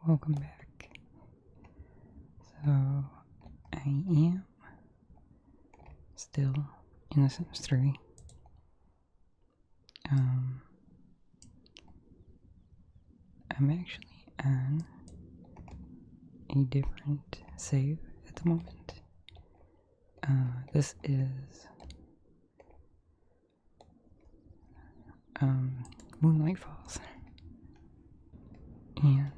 welcome back. So, I am still in the Sims 3. I'm actually on a different save at the moment. This is Moonlight Falls. And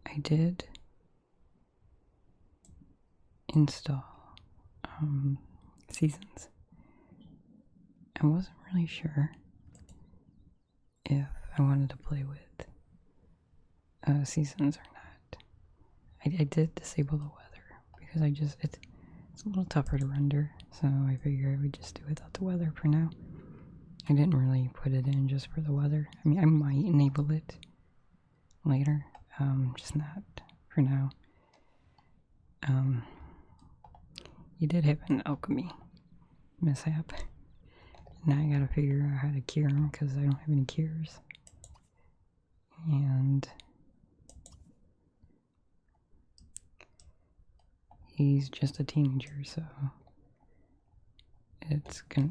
I did install seasons. I wasn't really sure if I wanted to play with seasons or not. I did disable the weather because it's a little tougher to render, so I figured I would just do without the weather for now. I didn't really put it in just for the weather. I mean, I might enable it later, just not for now. You did have an alchemy mishap. Now I gotta figure out how to cure him because I don't have any cures. And he's just a teenager, so it's gonna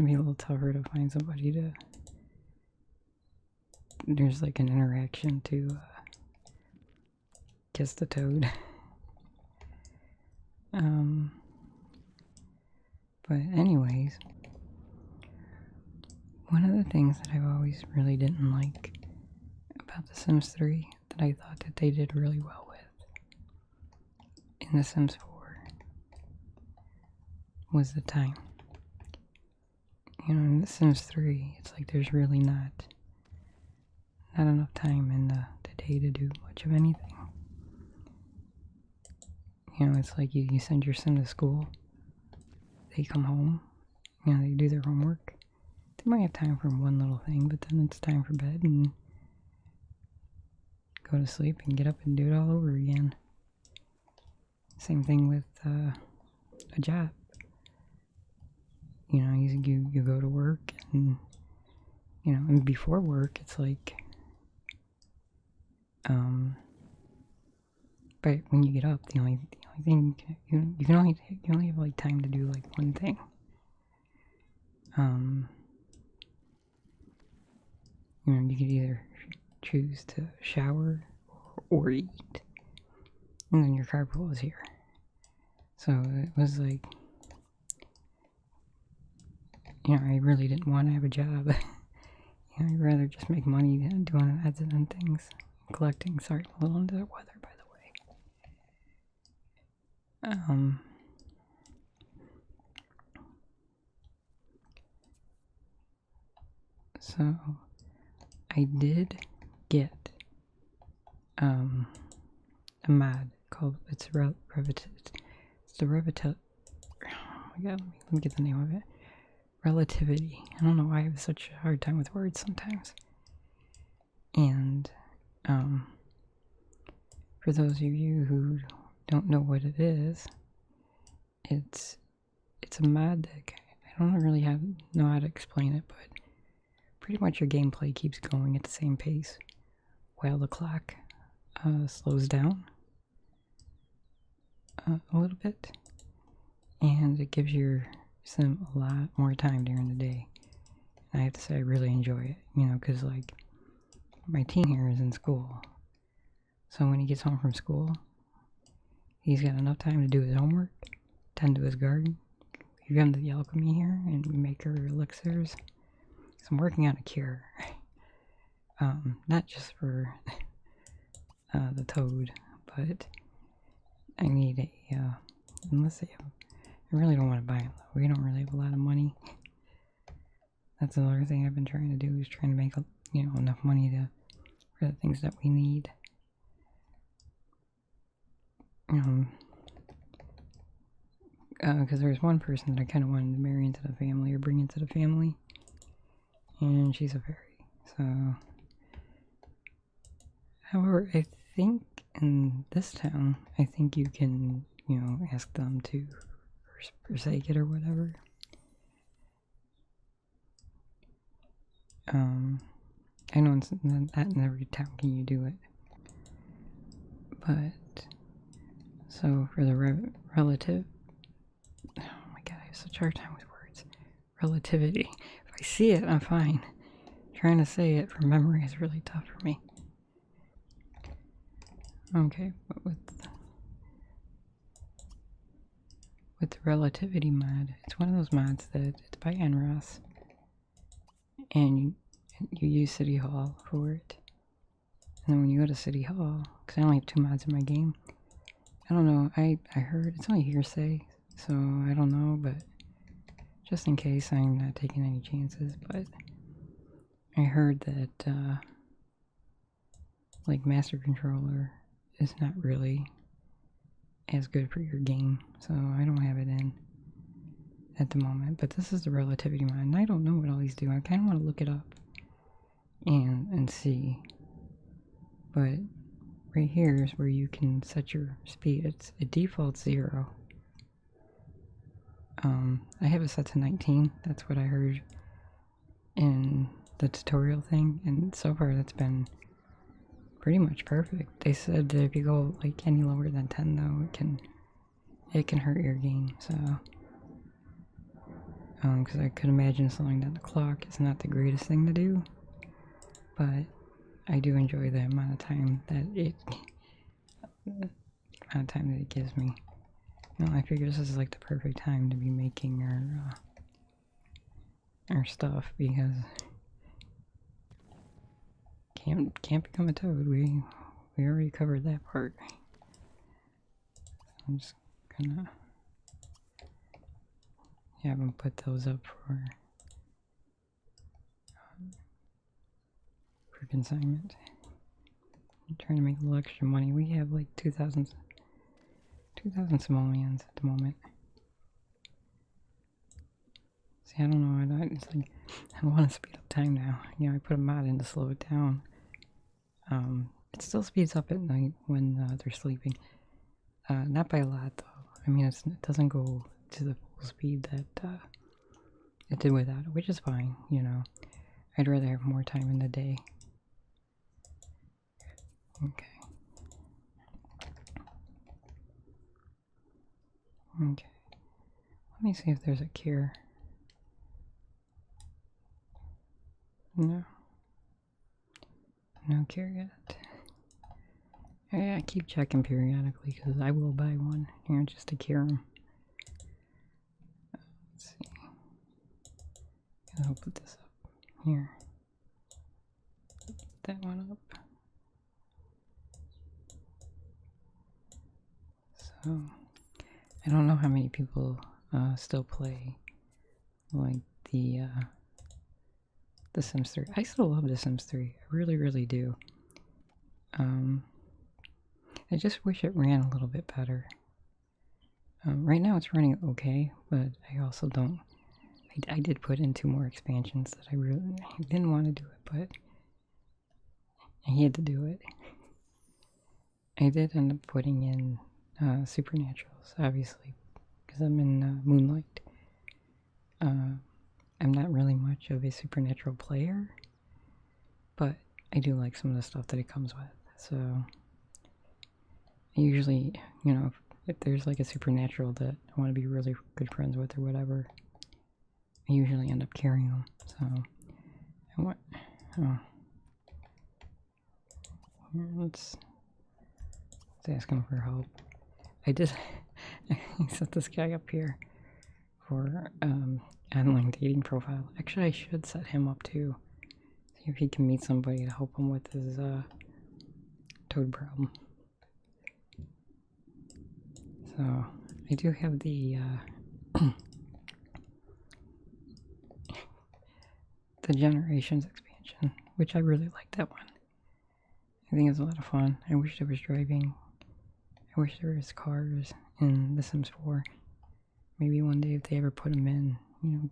be a little tougher to find somebody to. There's like an interaction to kiss the toad. But anyways, one of the things that I've always really didn't like about The Sims 3 that I thought that they did really well with in The Sims 4 was the time. You know, in The Sims 3, it's like there's really not enough time in the day to do much of anything. You know, it's like you send your sim to school, they come home, you know, they do their homework. They might have time for one little thing, but then it's time for bed and go to sleep and get up and do it all over again. Same thing with a job. You know, you go to work and, you know, and before work, it's like, but when you get up, the only thing you only have like time to do like one thing. You know, you could either choose to shower or eat, and then your carpool is here. So it was like, you know, I really didn't want to have a job. You know, I'd rather just make money than doing ads and things. Collecting, sorry, I'm a little under the weather, by the way. So I did get a mod called it's the Revita. Oh my god, let me get the name of it. Relativity. I don't know why I have such a hard time with words sometimes. And for those of you who don't know what it is, it's a mod that I don't really know how to explain it, but pretty much your gameplay keeps going at the same pace while the clock slows down a little bit, and it gives your sim a lot more time during the day. And I have to say I really enjoy it, you know, because like my teen here is in school, so when he gets home from school, he's got enough time to do his homework, tend to his garden. We come to the alchemy here and we make our elixirs. So I'm working on a cure, not just for the toad, but I need a unless they have, I really don't want to buy them though. We don't really have a lot of money. That's another thing I've been trying to do, is trying to make, you know, enough money for the things that we need. Because there's one person that I kind of wanted to marry into the family or bring into the family, and she's a fairy. So, however, I think in this town, I think you can, you know, ask them to forsake it or whatever. I know not in every town can you do it. But, so for the relative, oh my god, I have such a hard time with words. Relativity. If I see it, I'm fine. Trying to say it from memory is really tough for me. Okay, but with the relativity mod, it's one of those mods that it's by NROS, and you use City Hall for it. And then when you go to City Hall, because I only have 2 mods in my game, I don't know, I heard, it's only hearsay, so I don't know, but just in case, I'm not taking any chances, but I heard that, like, Master Controller is not really as good for your game, so I don't have it in at the moment. But this is the relativity mod, and I don't know what all these do. I kind of want to look it up and see. But right here is where you can set your speed. It's a default 0. I have it set to 19. That's what I heard in the tutorial thing, and so far that's been pretty much perfect. They said that if you go like any lower than 10 though, it can hurt your game, so because I could imagine slowing down the clock is not the greatest thing to do, but I do enjoy the amount of time that it gives me. You know, I figure this is like the perfect time to be making our stuff, because can't become a toad. We already covered that part. So I'm just gonna have them put those up for consignment. I'm trying to make a little extra money. We have like 2,000 simoleons at the moment. See, I don't know. It's like I want to speed up time now. You know, I put a mod in to slow it down. It still speeds up at night when they're sleeping. Not by a lot though. I mean, it doesn't go to the full speed that it did without it, which is fine. You know, I'd rather have more time in the day. Okay. Okay. Let me see if there's a cure. No. No cure yet. I keep checking periodically because I will buy one here just to cure them. Let's see. I'll put this up here. Put that one up. So, I don't know how many people still play like the Sims 3. I still love the Sims 3. I really, really do. I just wish it ran a little bit better. Right now it's running okay, but I also don't... I did put in 2 more expansions that I didn't want to do it, but I had to do it. I did end up putting in Supernaturals, obviously, because I'm in Moonlight. I'm not really much of a Supernatural player, but I do like some of the stuff that it comes with, so... I usually, you know, if there's like a Supernatural that I want to be really good friends with or whatever, I usually end up carrying them. So, I want, let's ask him for help. I set this guy up here for online dating profile. Actually, I should set him up too. See if he can meet somebody to help him with his toad problem. So, I do have the the Generations expansion, which I really like that one. I think it's a lot of fun. I wish there was driving. I wish there was cars in The Sims 4. Maybe one day if they ever put them in, you know.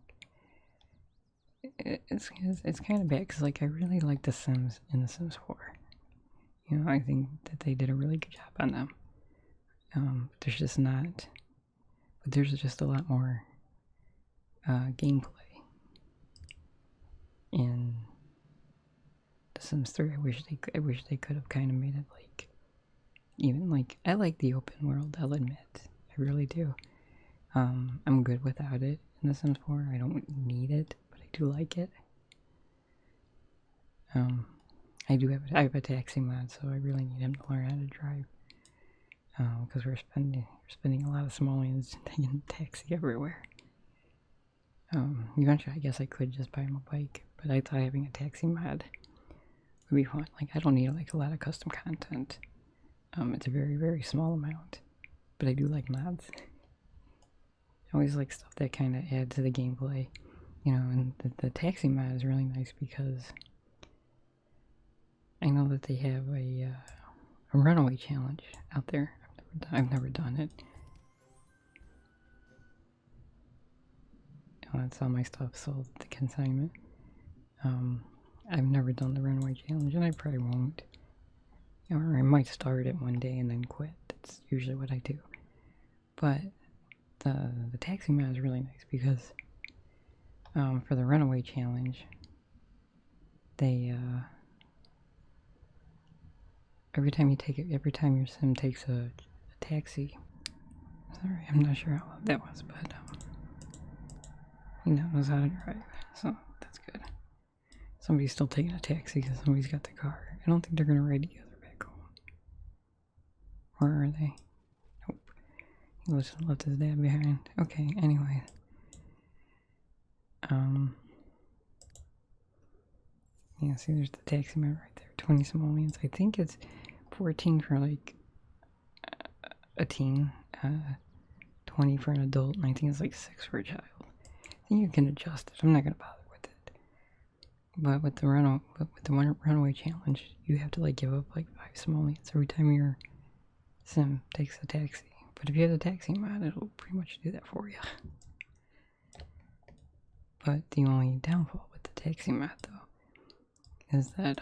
It's kind of bad because like I really like The Sims in The Sims 4. You know, I think that they did a really good job on them. There's just not, but there's just a lot more gameplay in The Sims 3. I wish they could have kind of made it like, even like, I like the open world, I'll admit. I really do. I'm good without it in The Sims 4. I don't need it, but I do like it. I have a taxi mod, so I really need him to learn how to drive. Because we're spending a lot of simoleons taking a taxi everywhere. Eventually I guess I could just buy him a bike, but I thought having a taxi mod would be fun. Like, I don't need like a lot of custom content. It's a very, very small amount, but I do like mods. I always like stuff that kind of add to the gameplay, you know, and the taxi mod is really nice because I know that they have a runaway challenge out there. I've never done it. Oh, that's all my stuff sold at the consignment. I've never done the runaway challenge, and I probably won't. Or I might start it one day and then quit. That's usually what I do. But the taxi mod is really nice because for the runaway challenge, they every time your sim takes a taxi. Sorry, I'm not sure how loud that was, but he knows how to drive, so that's good. Somebody's still taking a taxi because somebody's got the car. I don't think they're gonna ride together back home. Or are they? Nope. He left his dad behind. Okay, anyway. Yeah, see, there's the taxi man right there. 20 simoleons. I think it's 14 for like a teen, 20 for an adult, and I think it's like 6 for a child. I think you can adjust it. I'm not gonna bother with it. But with the runaway challenge, you have to like give up like 5 simoleons every time your sim takes a taxi. But if you have the taxi mod, it'll pretty much do that for you. But the only downfall with the taxi mod, though, is that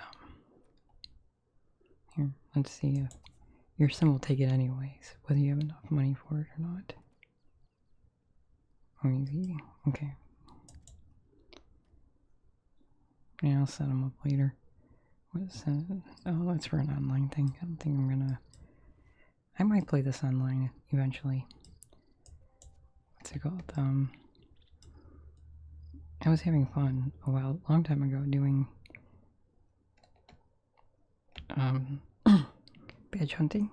here, let's see if your sim will take it anyways, whether you have enough money for it or not. Oh, he's eating. Okay. Yeah, I'll set him up later. What is that? Oh, that's for an online thing. I don't think I'm gonna. I might play this online eventually. What's it called? I was having fun a long time ago doing badge hunting,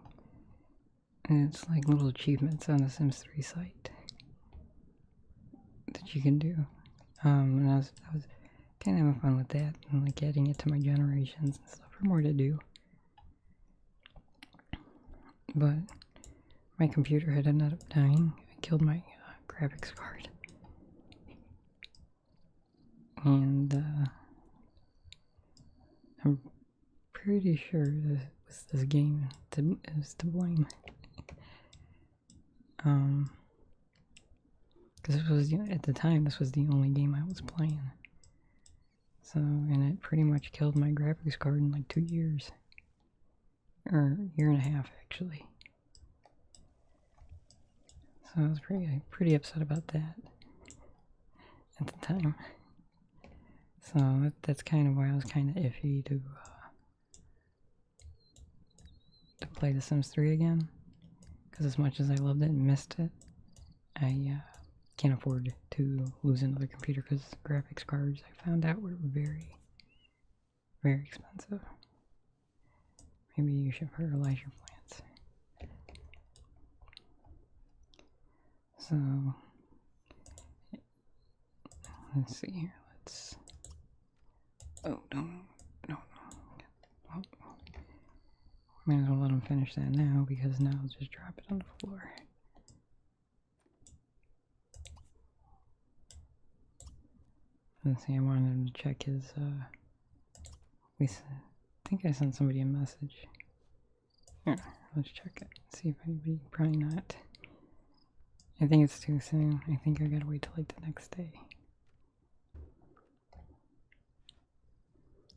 and it's like little achievements on the Sims 3 site that you can do. And I was kind of having fun with that, and like adding it to my generations and stuff for more to do. But my computer had ended up dying. I killed my graphics card. And I'm pretty sure this game is to blame. Because at the time, this was the only game I was playing. So, and it pretty much killed my graphics card in like 2 years. Or a year and a half, actually. So I was pretty upset about that at the time. So that's kind of why I was kind of iffy to play The Sims 3 again. Because as much as I loved it and missed it, I can't afford to lose another computer because graphics cards, I found out, were very, very expensive. Maybe you should fertilize your plants. So, let's see here. Oh, no. Well, might as well let him finish that now, because now I'll just drop it on the floor. Let's see, I wanted him to check his, I think I sent somebody a message. Here, let's check it. See if anybody, probably not. I think it's too soon. I think I gotta wait till like the next day.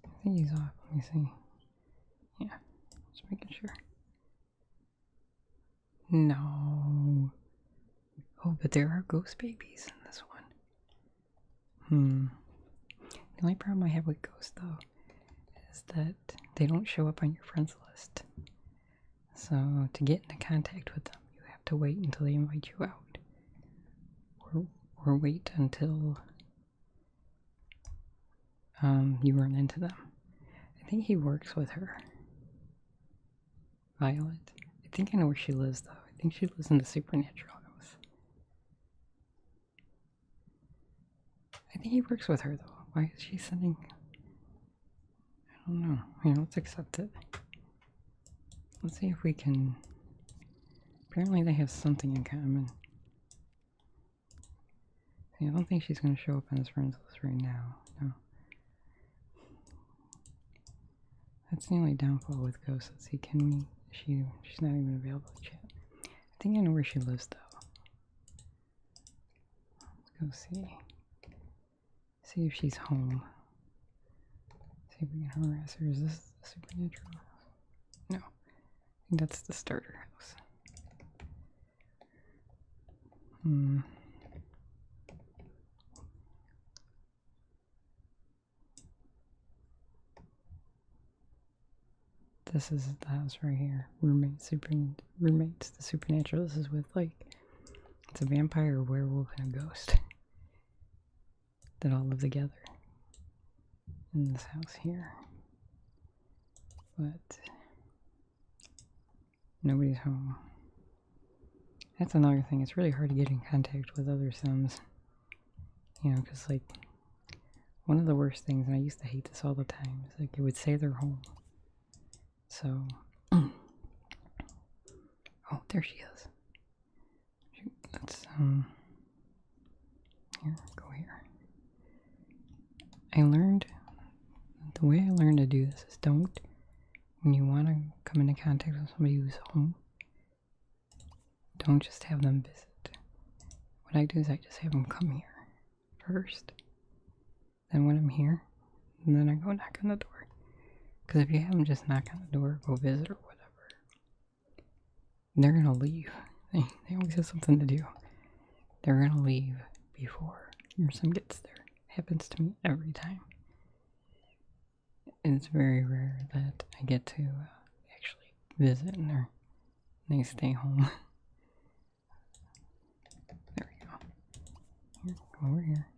I think he's off. Let me see. Yeah, just making sure. No. Oh, but there are ghost babies in this one. The only problem I have with ghosts, though, is that they don't show up on your friends list. So to get into contact with them, you have to wait until they invite you out. Or wait until you run into them. I think he works with her. Violet. I think I know where she lives, though. I think she lives in the supernatural house. I think he works with her, though. Why is she sending... I don't know. Yeah, let's accept it. Let's see if we can... Apparently they have something in common. See, I don't think she's going to show up on his friends list right now. No. That's the only downfall with ghosts. Let's see, can we... She's not even available to chat. I think I know where she lives, though. Let's go see. See if she's home. See if we can harass her. Is this the supernatural house? No. I think that's the starter house. This is the house right here. Roommates, the supernatural. This is with, like, it's a vampire, a werewolf, and a ghost that all live together in this house here. But nobody's home. That's another thing. It's really hard to get in contact with other Sims. You know, because, like, one of the worst things, and I used to hate this all the time, is, like, it would say they're home. So, oh, there she is. Let's, here, go here. I learned, the way I learned to do this is don't, when you want to come into contact with somebody who's home, don't just have them visit. What I do is I just have them come here first. Then when I'm here, and then I go knock on the door. Because if you have them just knock on the door, go visit or whatever, they're going to leave. They always have something to do. They're going to leave before your Sim gets there. Happens to me every time. It's very rare that I get to actually visit and they stay home. There we go. Here, go over here.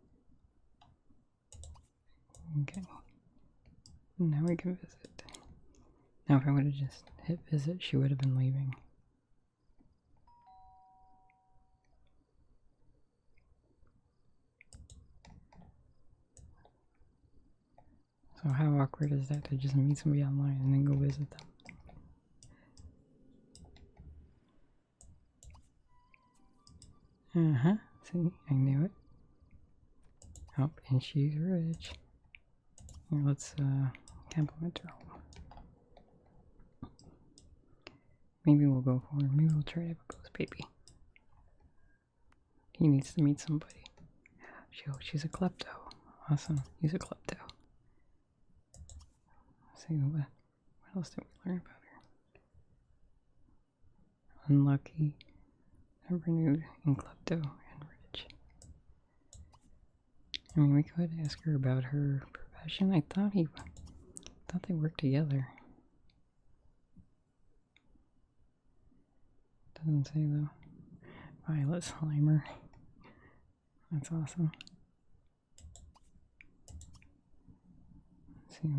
Okay. Now we can visit. Now if I would have just hit visit, she would have been leaving. So how awkward is that to just meet somebody online and then go visit them? Uh-huh. See, I knew it. Oh, and she's rich. Here, let's compliment her home. Maybe we'll go for her. Maybe we'll try to have a ghost baby. He needs to meet somebody. She's a klepto. Awesome. He's a klepto. Let's see, what else did we learn about her? Unlucky, renewed, and klepto, and rich. I mean, we could ask her about her profession. I thought they worked together. Doesn't say though. Violet Slimer. That's awesome.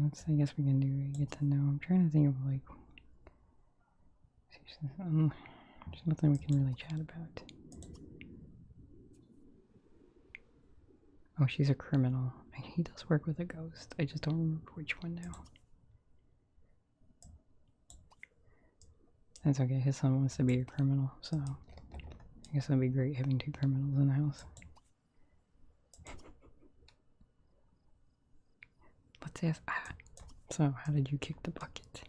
Let's see, I guess we can do get to know. I'm trying to think of like, there's nothing we can really chat about. Oh, she's a criminal. He does work with a ghost. I just don't remember which one now. That's okay, his son wants to be a criminal, so I guess that'd be great having two criminals in the house. Let's ask, so how did you kick the bucket?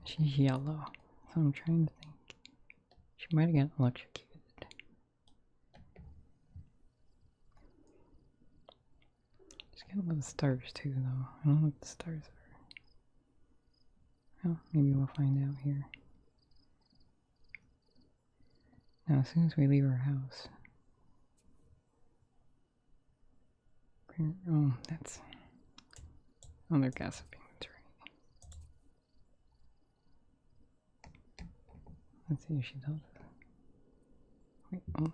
She's yellow, so I'm trying to think. She might have gotten electrocuted. She's got a lot of stars too, though. I don't know what the stars are. Well, maybe we'll find out here. Now, as soon as we leave our house. Oh, that's... Oh, they're gossiping. That's right. Let's see if she does. Wait, oh.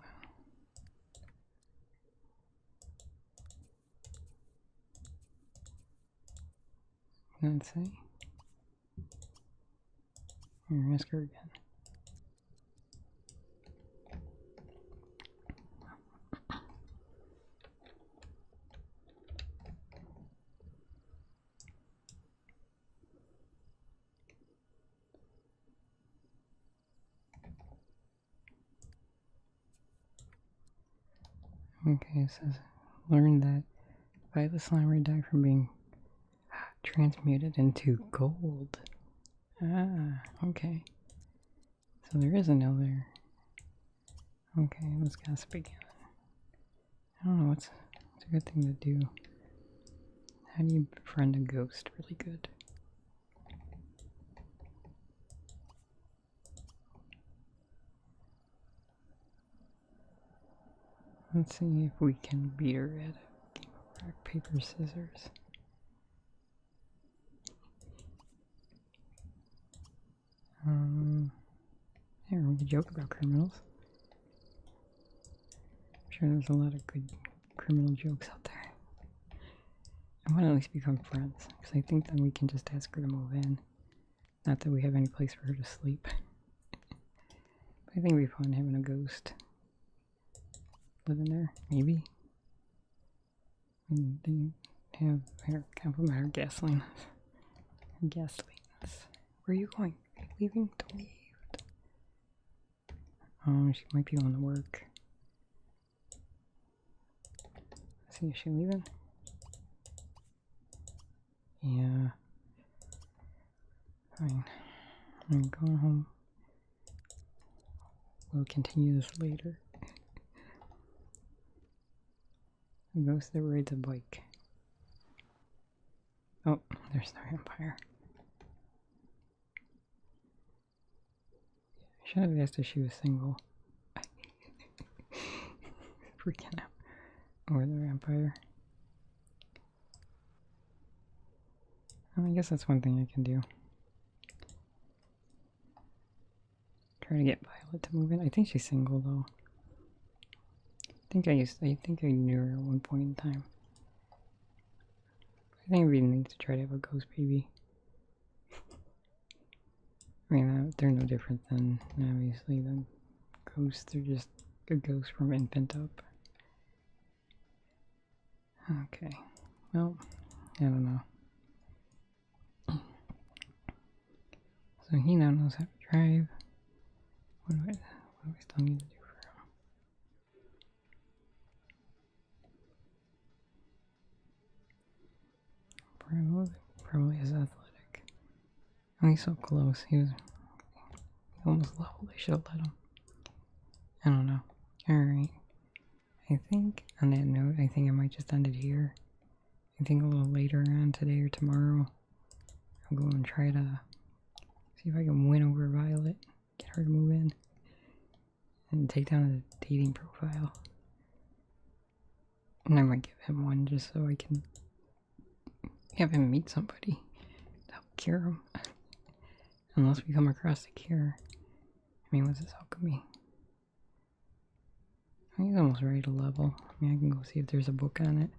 Let's see. Here, ask her again. Okay, it says, learn that violet slime will die from being transmuted into gold. Ah, okay. So there is a no there. Okay, let's gossip again. I don't know what's a good thing to do. How do you befriend a ghost really good? Let's see if we can beat her at a game of rock, paper, scissors. Here, we could joke about criminals. I'm sure there's a lot of good criminal jokes out there. I want to at least become friends, because I think then we can just ask her to move in. Not that we have any place for her to sleep. But I think it'd be fun having a ghost living there, maybe. And they have her compliment her gasoline. Her gasoline. Where are you going? Are you leaving? Don't leave. Oh, she might be going to work. Let's see, is she leaving? Yeah. Fine. I'm going home. We'll continue this later. A ghost that rides a bike. Oh, there's the vampire. I should have asked if she was single. Freaking out. Or the vampire. Well, I guess that's one thing I can do. Try to get Violet to move in. I think she's single though. I think I knew her at one point in time. I think we need to try to have a ghost baby. I mean, they're no different than, obviously, than ghosts. They're just a ghost from infant up. Okay. Well, I don't know. So he now knows how to drive. What do I still need to do for him? Probably is athletic. Oh, he's so close. He almost leveled. I should have let him. I don't know. Alright. I think, on that note, I think I might just end it here. I think a little later on today or tomorrow, I'll go and try to see if I can win over Violet, get her to move in, and take down a dating profile. And I might give him one just so I can have him meet somebody to help cure him. Unless we come across a cure. I mean, what's this alchemy? I think he's almost ready to level. I mean, I can go see if there's a book on it.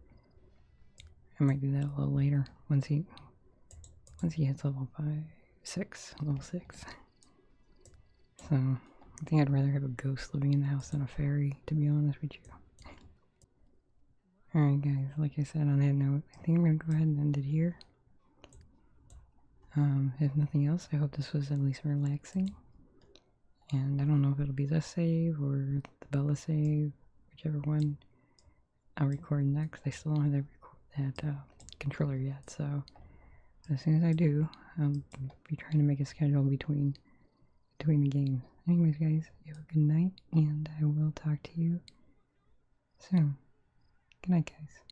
I might do that a little later once he hits level 6. So I think I'd rather have a ghost living in the house than a fairy, to be honest with you. Alright guys, like I said on that note, I think I'm gonna go ahead and end it here. If nothing else, I hope this was at least relaxing. And I don't know if it'll be this save or the Bella save, whichever one I'll record next. I still don't have that controller yet, so as soon as I do, I'll be trying to make a schedule between the games. Anyways guys, you have a good night, and I will talk to you soon. Good night guys.